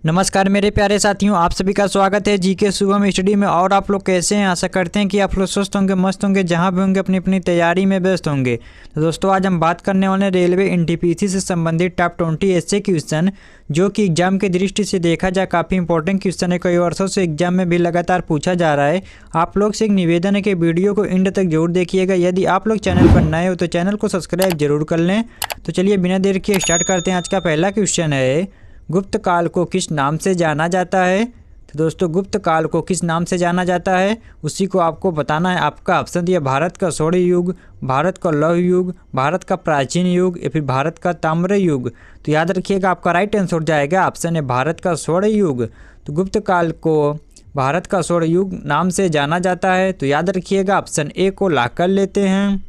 नमस्कार मेरे प्यारे साथियों, आप सभी का स्वागत है जीके शुभम स्टडी में। और आप लोग कैसे हैं? आशा करते हैं कि आप लोग स्वस्थ होंगे, मस्त होंगे, जहां भी होंगे अपनी अपनी तैयारी में व्यस्त होंगे। तो दोस्तों आज हम बात करने वाले हैं रेलवे एनटीपीसी से संबंधित टॉप 20 ऐसे क्वेश्चन जो कि एग्जाम की दृष्टि से देखा जाए काफ़ी इंपॉर्टेंट क्वेश्चन है। कई वर्षों से एग्जाम में भी लगातार पूछा जा रहा है। आप लोग से एक निवेदन है कि वीडियो को एंड तक जरूर देखिएगा। यदि आप लोग चैनल पर नए हो तो चैनल को सब्सक्राइब जरूर कर लें। तो चलिए बिना देर किए स्टार्ट करते हैं। आज का पहला क्वेश्चन है, गुप्त काल को किस नाम से जाना जाता है? तो दोस्तों गुप्त काल को किस नाम से जाना जाता है उसी को आपको बताना है। आपका ऑप्शन दिया भारत का स्वर्ण युग, भारत का लौह युग, भारत का प्राचीन युग या फिर भारत का ताम्र युग। तो याद रखिएगा आपका राइट आंसर हो जाएगा ऑप्शन है भारत का स्वर्ण युग। तो गुप्त काल को भारत का स्वर्ण युग नाम से जाना जाता है। तो याद रखिएगा ऑप्शन ए को लॉक कर लेते हैं।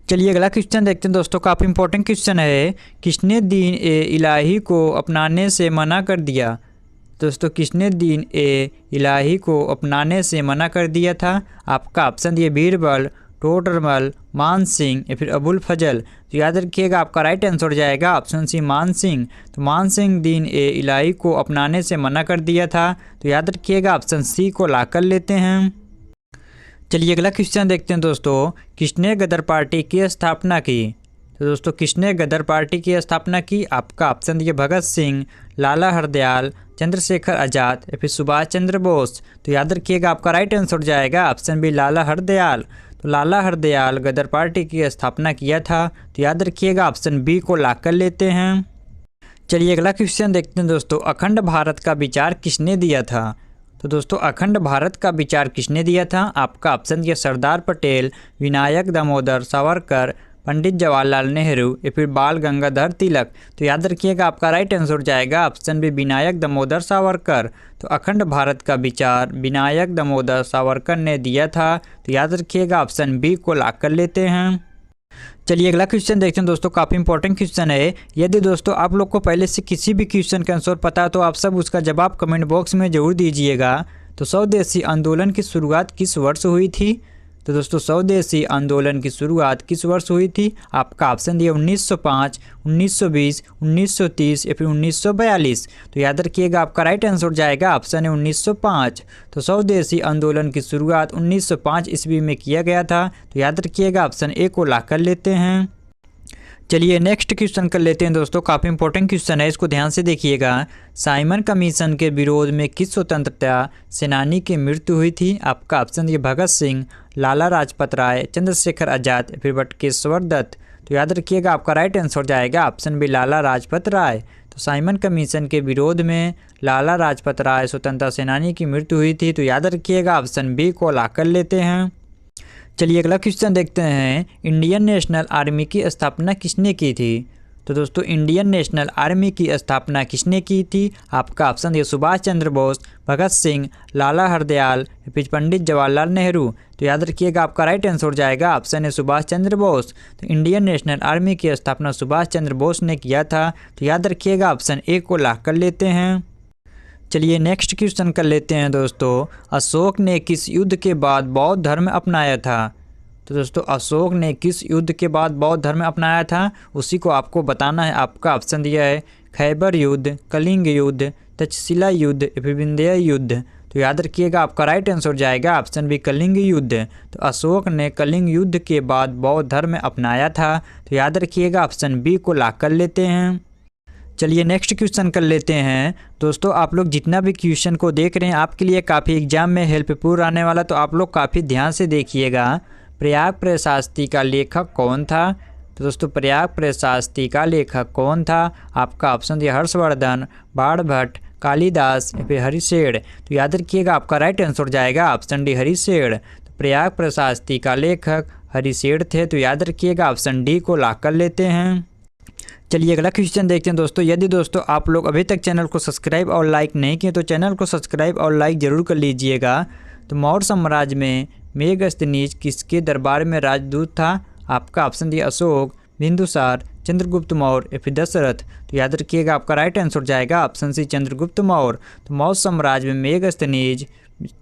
चलिए अगला क्वेश्चन देखते हैं दोस्तों, काफ़ी इंपॉर्टेंट क्वेश्चन है। किसने दीन ए इलाही को अपनाने से मना कर दिया? दोस्तों किसने दीन ए इलाही को अपनाने से मना कर दिया था? आपका ऑप्शन दिए बीरबल, टोडरमल, मान सिंह या फिर अबुल फजल। तो याद रखिएगा आपका राइट आंसर हो जाएगा ऑप्शन सी मान सिंह। तो मान सिंह दीन ए इलाही को अपनाने से मना कर दिया था। तो याद रखिएगा ऑप्शन सी को लॉक कर लेते हैं। चलिए अगला क्वेश्चन देखते हैं दोस्तों, किसने गदर पार्टी की स्थापना की? तो दोस्तों किसने गदर पार्टी की स्थापना की? आपका ऑप्शन दिए भगत सिंह, लाला हरदयाल, चंद्रशेखर आज़ाद या फिर सुभाष चंद्र बोस। तो याद रखिएगा आपका राइट आंसर हो जाएगा ऑप्शन बी लाला हरदयाल। तो लाला हरदयाल गदर पार्टी की स्थापना किया था। तो याद रखिएगा ऑप्शन बी को लॉक कर लेते हैं। चलिए अगला क्वेश्चन देखते हैं दोस्तों, अखंड भारत का विचार किसने दिया था? तो दोस्तों अखंड भारत का विचार किसने दिया था? आपका ऑप्शन दिया सरदार पटेल, विनायक दामोदर सावरकर, पंडित जवाहरलाल नेहरू या फिर बाल गंगाधर तिलक। तो याद रखिएगा आपका राइट आंसर हो जाएगा ऑप्शन बी विनायक दामोदर सावरकर। तो अखंड भारत का विचार विनायक दामोदर सावरकर ने दिया था। तो याद रखिएगा ऑप्शन बी को लॉक कर लेते हैं। चलिए अगला क्वेश्चन देखते हैं दोस्तों, काफ़ी इंपॉर्टेंट क्वेश्चन है। यदि दोस्तों आप लोग को पहले से किसी भी क्वेश्चन का आंसर पता है तो आप सब उसका जवाब कमेंट बॉक्स में जरूर दीजिएगा। तो स्वदेशी आंदोलन की शुरुआत किस वर्ष हुई थी? तो दोस्तों स्वदेशी आंदोलन की शुरुआत किस वर्ष हुई थी? आपका ऑप्शन दिया 1905, 1920, 1930 या फिर 1942। तो याद रखिएगा आपका राइट आंसर हो जाएगा ऑप्शन है 1905। तो स्वदेशी आंदोलन की शुरुआत 1905 ईस्वी में किया गया था। तो याद रखिएगा ऑप्शन ए को लॉक कर लेते हैं। चलिए नेक्स्ट क्वेश्चन कर लेते हैं दोस्तों, काफ़ी इंपॉर्टेंट क्वेश्चन है, इसको ध्यान से देखिएगा। साइमन कमीशन के विरोध में किस स्वतंत्रता सेनानी की मृत्यु हुई थी? आपका ऑप्शन ये भगत सिंह, लाला लाजपत राय, चंद्रशेखर आज़ाद या फिर बटुकेश्वर दत्त। तो याद रखिएगा आपका राइट आंसर हो जाएगा ऑप्शन बी लाला लाजपत राय। तो साइमन कमीशन के विरोध में लाला लाजपत राय स्वतंत्रता सेनानी की मृत्यु हुई थी। तो याद रखिएगा ऑप्शन बी को लॉक कर लेते हैं। चलिए अगला क्वेश्चन देखते हैं, इंडियन नेशनल आर्मी की स्थापना किसने की थी? तो दोस्तों इंडियन नेशनल आर्मी की स्थापना किसने की थी? आपका ऑप्शन है सुभाष चंद्र बोस, भगत सिंह, लाला हरदयाल या फिर पंडित जवाहरलाल नेहरू। तो याद रखिएगा आपका राइट आंसर हो जाएगा ऑप्शन है सुभाष चंद्र बोस। तो इंडियन नेशनल आर्मी की स्थापना सुभाष चंद्र बोस ने किया था। तो याद रखिएगा ऑप्शन ए को लॉक कर लेते हैं। चलिए नेक्स्ट क्वेश्चन कर लेते हैं दोस्तों, अशोक ने किस युद्ध के बाद बौद्ध धर्म अपनाया था? तो दोस्तों अशोक ने किस युद्ध के बाद बौद्ध धर्म अपनाया था उसी को आपको बताना है। आपका ऑप्शन दिया है खैबर युद्ध, कलिंग युद्ध, तक्षशिला युद्ध या फिर विंध्य युद्ध। तो याद रखिएगा आपका राइट आंसर हो जाएगा ऑप्शन बी कलिंग युद्ध। तो अशोक ने कलिंग युद्ध के बाद बौद्ध धर्म अपनाया था। तो याद रखिएगा ऑप्शन बी को लॉक कर लेते हैं। चलिए नेक्स्ट क्वेश्चन कर लेते हैं दोस्तों, आप लोग जितना भी क्वेश्चन को देख रहे हैं आपके लिए काफ़ी एग्जाम में हेल्पफुल आने वाला, तो आप लोग काफ़ी ध्यान से देखिएगा। प्रयाग प्रशास्ति का लेखक कौन था? तो दोस्तों प्रयाग प्रशास्ति का लेखक कौन था? आपका ऑप्शन दिया हर्षवर्धन, बाणभट्ट, कालिदास या फिर हरिशेर। तो याद रखिएगा आपका राइट आंसर हो जाएगा ऑप्शन डी हरिशेर। तो प्रयाग प्रशास्ति का लेखक हरिशेर थे। तो याद रखिएगा ऑप्शन डी को लॉक कर लेते हैं। चलिए अगला क्वेश्चन देखते हैं दोस्तों, यदि दोस्तों आप लोग अभी तक चैनल को सब्सक्राइब और लाइक नहीं किए तो चैनल को सब्सक्राइब और लाइक जरूर कर लीजिएगा। तो मौर्य साम्राज्य में मेगस्थनीज किसके दरबार में राजदूत था? आपका ऑप्शन दिया अशोक, बिंदुसार, चंद्रगुप्त मौर्य या फिर दशरथ। तो याद रखिएगा आपका राइट आंसर हो जाएगा ऑप्शन सी चंद्रगुप्त मौर्य। तो मौर्य साम्राज्य में मेगस्थनीज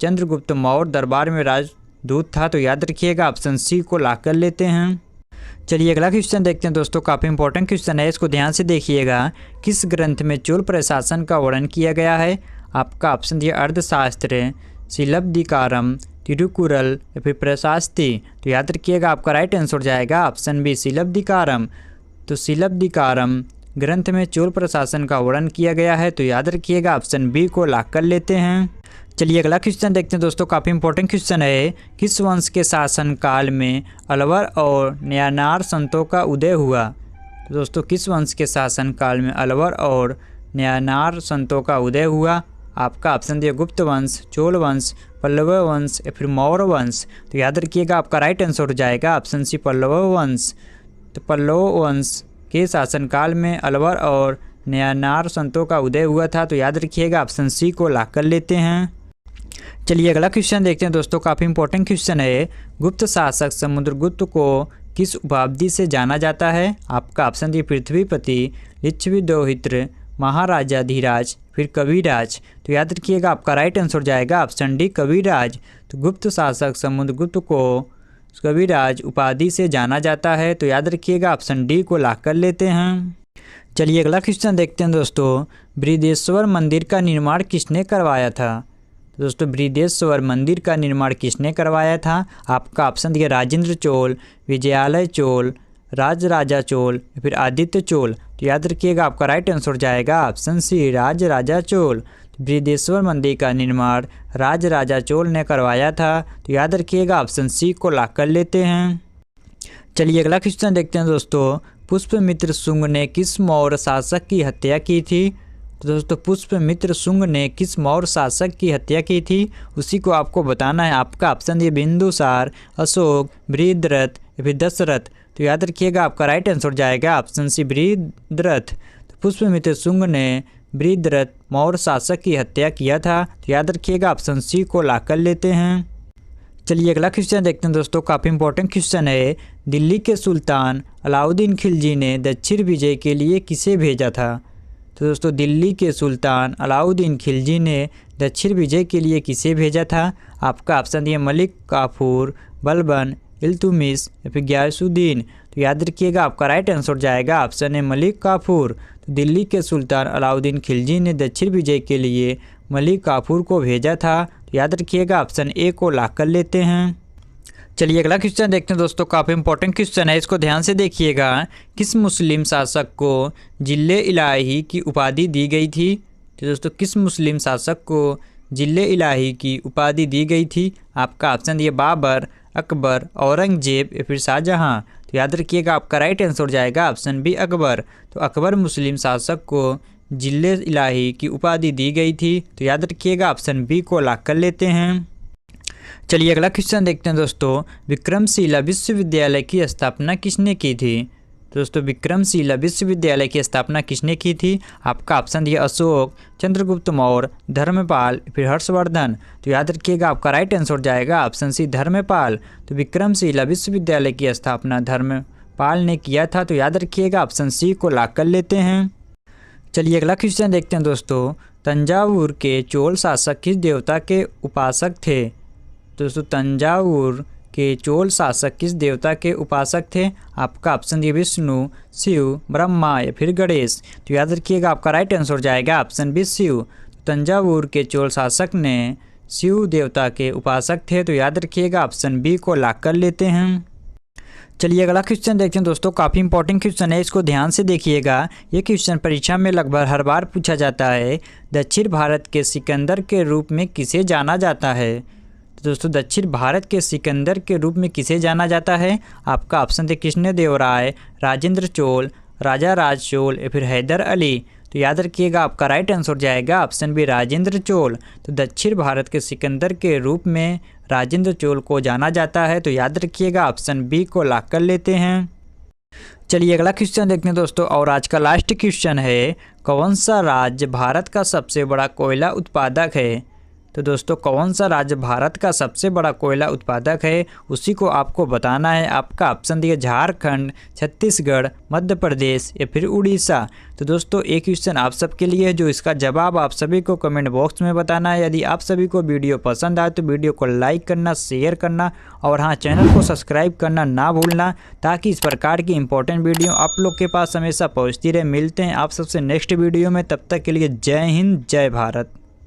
चंद्रगुप्त मौर्य दरबार में राजदूत था। तो याद रखिएगा ऑप्शन सी को लॉक कर लेते हैं। चलिए अगला क्वेश्चन देखते हैं दोस्तों, काफ़ी इंपॉर्टेंट क्वेश्चन है, इसको ध्यान से देखिएगा। किस ग्रंथ में चोल प्रशासन का वर्णन किया गया है? आपका ऑप्शन दिया अर्थशास्त्र, शिलापदिकारम, तिरुकुरल या फिर प्रशास्ति। तो याद रखिएगा आपका राइट आंसर हो जाएगा ऑप्शन बी शिलापदिकारम। तो शिलापदिकारम ग्रंथ में चोल प्रशासन का वर्णन किया गया है, तो याद रखिएगा ऑप्शन बी को लॉक कर लेते हैं। चलिए अगला क्वेश्चन देखते हैं दोस्तों, काफ़ी इंपॉर्टेंट क्वेश्चन है। किस वंश के शासन काल में अलवर और न्यानार संतों का उदय हुआ? तो दोस्तों किस वंश के शासन काल में अलवर और न्यानार संतों का उदय हुआ? आपका ऑप्शन दिया गुप्त वंश, चोल वंश, पल्लव वंश या फिर मौर्य वंश। तो याद रखिएगा आपका राइट आंसर हो जाएगा ऑप्शन सी पल्लव वंश। तो पल्लव वंश के शासनकाल में अलवर और न्यानार संतों का उदय हुआ था, तो याद रखिएगा ऑप्शन सी को लॉक कर लेते हैं। चलिए अगला क्वेश्चन देखते हैं दोस्तों, काफ़ी इंपॉर्टेंट क्वेश्चन है। गुप्त शासक समुद्रगुप्त को किस उपाधि से जाना जाता है? आपका ऑप्शन दी पृथ्वीपति, लिच्छविदोहित्र, महाराजा धीराज, फिर कविराज। तो याद रखिएगा आपका राइट आंसर हो जाएगा ऑप्शन डी कविराज। तो गुप्त शासक समुद्रगुप्त को कविराज उपाधि से जाना जाता है, तो याद रखिएगा ऑप्शन डी को लॉक कर लेते हैं। चलिए अगला क्वेश्चन देखते हैं दोस्तों, बृहदेश्वर मंदिर का निर्माण किसने करवाया था? दोस्तों बृहदेश्वर मंदिर का निर्माण किसने करवाया था? आपका ऑप्शन दिया राजेंद्र चोल, विजयालय चोल, राजराजा चोल, फिर आदित्य चोल। तो याद रखिएगा आपका राइट आंसर हो जाएगा ऑप्शन सी राजराजा चोल। बृहदेश्वर मंदिर का निर्माण राजराजा चोल ने करवाया था, तो याद रखिएगा ऑप्शन सी को लॉक कर लेते हैं। चलिए अगला क्वेश्चन देखते हैं दोस्तों, पुष्पमित्र शुंग ने किस मौर्य शासक की हत्या की थी? तो दोस्तों पुष्पमित्र शुंग ने किस मौर्य शासक की हत्या की थी, उसी को आपको बताना है। आपका ऑप्शन दिया बिंदुसार, अशोक, बृहद्रथ या फिर दशरथ। तो याद रखिएगा आपका राइट आंसर जाएगा ऑप्शन सी बृहद्रथ। तो पुष्पमित्र शुंग ने बृहद्रथ मौर्य शासक की हत्या किया था, तो याद रखिएगा ऑप्शन सी को लॉक कर लेते हैं। चलिए अगला क्वेश्चन देखते हैं दोस्तों, काफ़ी इंपॉर्टेंट क्वेश्चन है। दिल्ली के सुल्तान अलाउद्दीन खिलजी ने दक्षिण विजय के लिए किसे भेजा था? तो दोस्तों दिल्ली के सुल्तान अलाउद्दीन खिलजी ने दक्षिण विजय के लिए किसे भेजा था? आपका ऑप्शन दिया मलिक काफूर, बलबन, इल्तुतमिश या फिर गियासुद्दीन। तो याद रखिएगा आपका राइट आंसर जाएगा ऑप्शन है मलिक काफूर। तो दिल्ली के सुल्तान अलाउद्दीन खिलजी ने दक्षिण विजय के लिए मलिक काफूर को भेजा था, तो याद रखिएगा ऑप्शन ए को लॉक कर लेते हैं। चलिए अगला क्वेश्चन देखते हैं दोस्तों, काफ़ी इंपॉर्टेंट क्वेश्चन है, इसको ध्यान से देखिएगा। किस मुस्लिम शासक को जिले इलाही की उपाधि दी गई थी? तो दोस्तों किस मुस्लिम शासक को जिले इलाही की उपाधि दी गई थी? आपका ऑप्शन दिया बाबर, अकबर, औरंगजेब या फिर शाहजहां। तो याद रखिएगा आपका राइट आंसर हो जाएगा ऑप्शन बी अकबर। तो अकबर मुस्लिम शासक को जिले इलाही की उपाधि दी गई थी, तो याद रखिएगा ऑप्शन बी को लॉक कर लेते हैं। चलिए अगला क्वेश्चन देखते हैं दोस्तों, विक्रमशिला विश्वविद्यालय की स्थापना किसने की थी? दोस्तों विक्रमशिला विश्वविद्यालय की स्थापना किसने की थी? आपका ऑप्शन दिया अशोक, चंद्रगुप्त मौर्य, धर्मपाल, फिर हर्षवर्धन। तो याद रखिएगा आपका राइट आंसर जाएगा ऑप्शन सी धर्मपाल। तो विक्रमशिला विश्वविद्यालय की स्थापना धर्मपाल ने किया था, तो याद रखिएगा ऑप्शन सी को लॉक कर लेते हैं। चलिए अगला क्वेश्चन देखते हैं दोस्तों, तंजावुर के चोल शासक किस देवता के उपासक थे? दोस्तों तंजावुर के चोल शासक किस देवता के उपासक थे? आपका ऑप्शन दिया विष्णु, शिव, ब्रह्मा या फिर गणेश। तो याद रखिएगा आपका राइट आंसर जाएगा ऑप्शन बी शिव। तंजावुर के चोल शासक ने शिव देवता के उपासक थे, तो याद रखिएगा ऑप्शन बी को लॉक कर लेते हैं। चलिए अगला क्वेश्चन देखते हैं दोस्तों, काफ़ी इंपॉर्टेंट क्वेश्चन है, इसको ध्यान से देखिएगा। ये क्वेश्चन परीक्षा में लगभग हर बार पूछा जाता है। दक्षिण भारत के सिकंदर के रूप में किसे जाना जाता है? तो दोस्तों दक्षिण भारत के सिकंदर के रूप में किसे जाना जाता है? आपका ऑप्शन थे कृष्णदेवराय, राजेंद्र चोल, राजा राज चोल या फिर हैदर अली। तो याद रखिएगा आपका राइट आंसर जाएगा ऑप्शन बी राजेंद्र चोल। तो दक्षिण भारत के सिकंदर के रूप में राजेंद्र चोल को जाना जाता है, तो याद रखिएगा ऑप्शन बी को लॉक कर लेते हैं। चलिए अगला क्वेश्चन देखते हैं दोस्तों, और आज का लास्ट क्वेश्चन है, कौन सा राज्य भारत का सबसे बड़ा कोयला उत्पादक है? तो दोस्तों कौन सा राज्य भारत का सबसे बड़ा कोयला उत्पादक है, उसी को आपको बताना है। आपका ऑप्शन दिया झारखंड, छत्तीसगढ़, मध्य प्रदेश या फिर उड़ीसा। तो दोस्तों एक क्वेश्चन आप सबके लिए है, जो इसका जवाब आप सभी को कमेंट बॉक्स में बताना है। यदि आप सभी को वीडियो पसंद आए तो वीडियो को लाइक करना, शेयर करना और हाँ, चैनल को सब्सक्राइब करना ना भूलना, ताकि इस प्रकार की इंपॉर्टेंट वीडियो आप लोग के पास हमेशा पहुंचती रहे। मिलते हैं आप सबसे नेक्स्ट वीडियो में, तब तक के लिए जय हिंद, जय भारत।